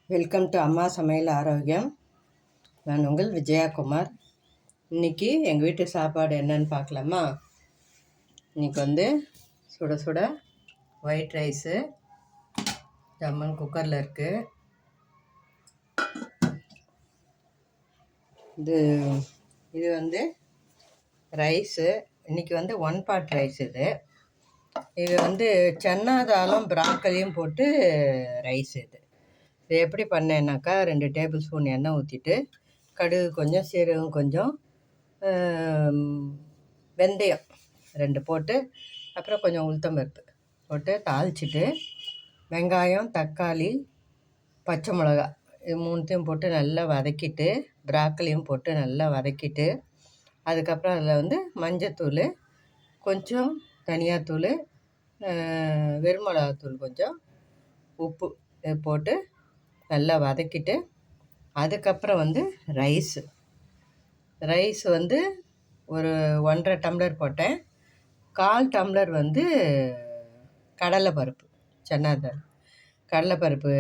Welcome to அம்மா சமையல் ஆரோக்கியம். நான் உங்கள் விஜயாகுமார். இன்றைக்கி எங்கள் வீட்டு சாப்பாடு என்னன்னு பார்க்கலாமா? இன்றைக்கி சுட சுட ஒயிட் ரைஸு ஜம்மன் குக்கரில் இருக்குது. இது ரைஸு. இன்றைக்கி 1 பார்ட் ரைஸ். இது சன்னா தாலும் ப்ராக்கலியும் போட்டு ரைஸ். இது எப்படி பண்ணேன்னாக்கா 2 டேபிள் ஸ்பூன் எண்ணெய் ஊற்றிட்டு கடுகு கொஞ்சம், சீரகம் கொஞ்சம், வெந்தயம் 2 போட்டு, அப்புறம் கொஞ்சம் உளுத்தம்பருப்பு போட்டு தாளிச்சிட்டு வெங்காயம், தக்காளி, பச்சை மிளகா இது 3த்தையும் போட்டு நல்லா வதக்கிட்டு ப்ராக்கலியும் போட்டு நல்லா வதக்கிட்டு, அதுக்கப்புறம் அதில் மஞ்சத்தூள் கொஞ்சம், தனியாத்தூள், வெறுமிளகாத்தூள் கொஞ்சம், உப்பு இது போட்டு நல்லா வதக்கிட்டு, அதுக்கப்புறம் ரைஸ் ஒரு 1.5 டம்ளர் போட்டேன். 1/4 டம்ளர் கடலைப்பருப்பு, சன்னாதால் கடலைப்பருப்பு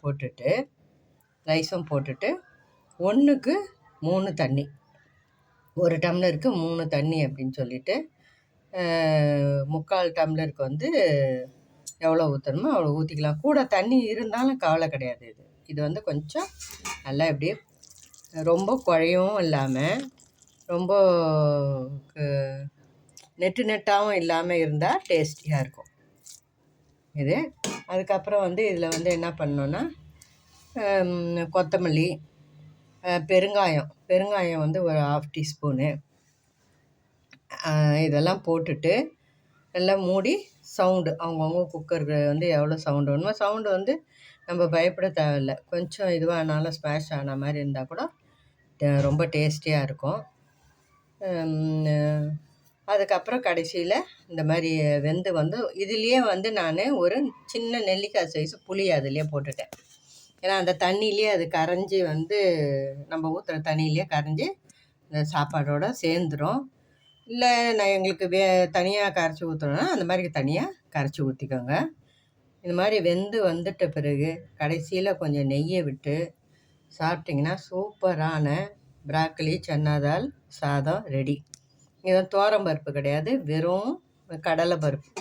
போட்டுட்டு ரைஸும் போட்டுட்டு 1க்கு 3 தண்ணி, 1 டம்ளருக்கு 3 தண்ணி அப்படின்னு சொல்லிவிட்டு 3/4 டம்ளருக்கு எவ்வளோ ஊற்றணுமோ அவ்வளோ ஊற்றிக்கலாம். கூட தண்ணி இருந்தாலும் கவலை கிடையாது. இது கொஞ்சம் நல்லா இப்படியே ரொம்ப குழையவும் இல்லாமல் ரொம்ப நெட்டாகவும் இல்லாமல் இருந்தால் டேஸ்டியாக இருக்கும் இது. அதுக்கப்புறம் இதில் என்ன பண்ணோன்னா கொத்தமல்லி, பெருங்காயம் ஒரு 1/2 டீஸ்பூனு இதெல்லாம் போட்டுட்டு நல்லா மூடி சவுண்டு அவங்கவுங்க குக்கருக்கு எவ்வளோ சவுண்டு வேணுமோ சவுண்டு நம்ம பயப்பட தேவையில்லை. கொஞ்சம் இதுவானாலும் ஸ்மாஷ் ஆன மாதிரி இருந்தால் கூட ரொம்ப டேஸ்டியாக இருக்கும். அதுக்கப்புறம் கடைசியில் இந்த மாதிரி வெந்து இதுலேயே நான் ஒரு சின்ன நெல்லிக்காய் சைஸு புளி அதுலேயே போட்டுட்டேன். ஏன்னா அந்த தண்ணியிலே அது கரைஞ்சி நம்ம ஊற்றுற தண்ணியிலே கரைஞ்சி இந்த சாப்பாடோடு சேர்ந்துடும். இல்லை நான் எங்களுக்கு தனியாக கரைச்சி ஊற்றணுன்னா அந்த மாதிரி தனியாக கரைச்சி ஊற்றிக்கோங்க. இந்த மாதிரி வெந்து வந்துட்ட பிறகு கடைசியில் கொஞ்சம் நெய்யை விட்டு சாப்பிட்டிங்கன்னா சூப்பரான ப்ராக்கலி சன்னாதால் சாதம் ரெடி. இது துவரம்பருப்பு கிடையாது, வெறும் கடலை பருப்பு.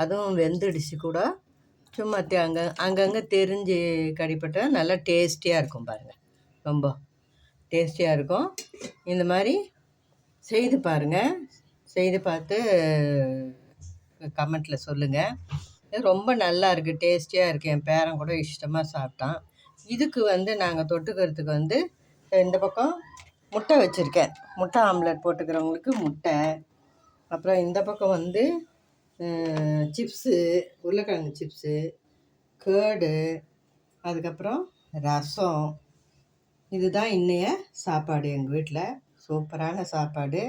அதுவும் வெந்துடுச்சு கூட சும்மா அங்கங்கே தெரிஞ்சு கடிப்பட்டால் நல்லா டேஸ்டியாக இருக்கும். பாருங்கள், ரொம்ப டேஸ்டியாக இருக்கும். இந்த மாதிரி செய்து பாருங்கள். செய்து பார்த்து கமெண்ட்டில் சொல்லுங்கள். ரொம்ப நல்லா இருக்குது, டேஸ்டியாக இருக்குது. என் பேரன் கூட இஷ்டமாக சாப்பிட்டான். இதுக்கு நாங்கள் தொட்டுக்கிறதுக்கு இந்த பக்கம் முட்டை வச்சுருக்கேன். முட்டை ஆம்லெட் போட்டுக்கிறவங்களுக்கு முட்டை, அப்புறம் இந்த பக்கம் சிப்ஸு, உருளைக்கிழங்கு சிப்ஸு, கேர்டு, அதுக்கப்புறம் ரசம். இதுதான் இன்னைய சாப்பாடு எங்கள் வீட்டில். சூப்பரான சாப்பாடு.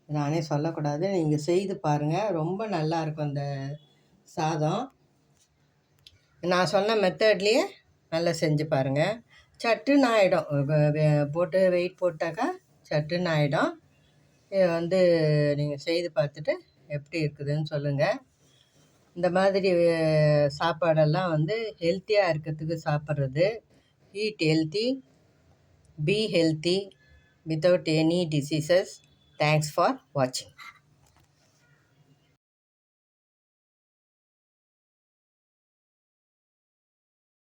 நானே சொல்லக்கூடாது, நீங்கள் செய்து பாருங்கள். ரொம்ப நல்லாயிருக்கும் அந்த சாதம். நான் சொன்ன மெத்தட்லேயே நல்லா செஞ்சு பாருங்கள். சட்டுன்னு ஆகிடும். போட்டு வெயிட் போட்டாக்கா சட்டுன்னு ஆகிடும். இது நீங்கள் செய்து பார்த்துட்டு எப்படி இருக்குதுன்னு சொல்லுங்கள். இந்த மாதிரி சாப்பாடெல்லாம் ஹெல்த்தியாக இருக்கிறதுக்கு சாப்பிட்றது. Eat healthy, be healthy without any diseases. Thanks for watching.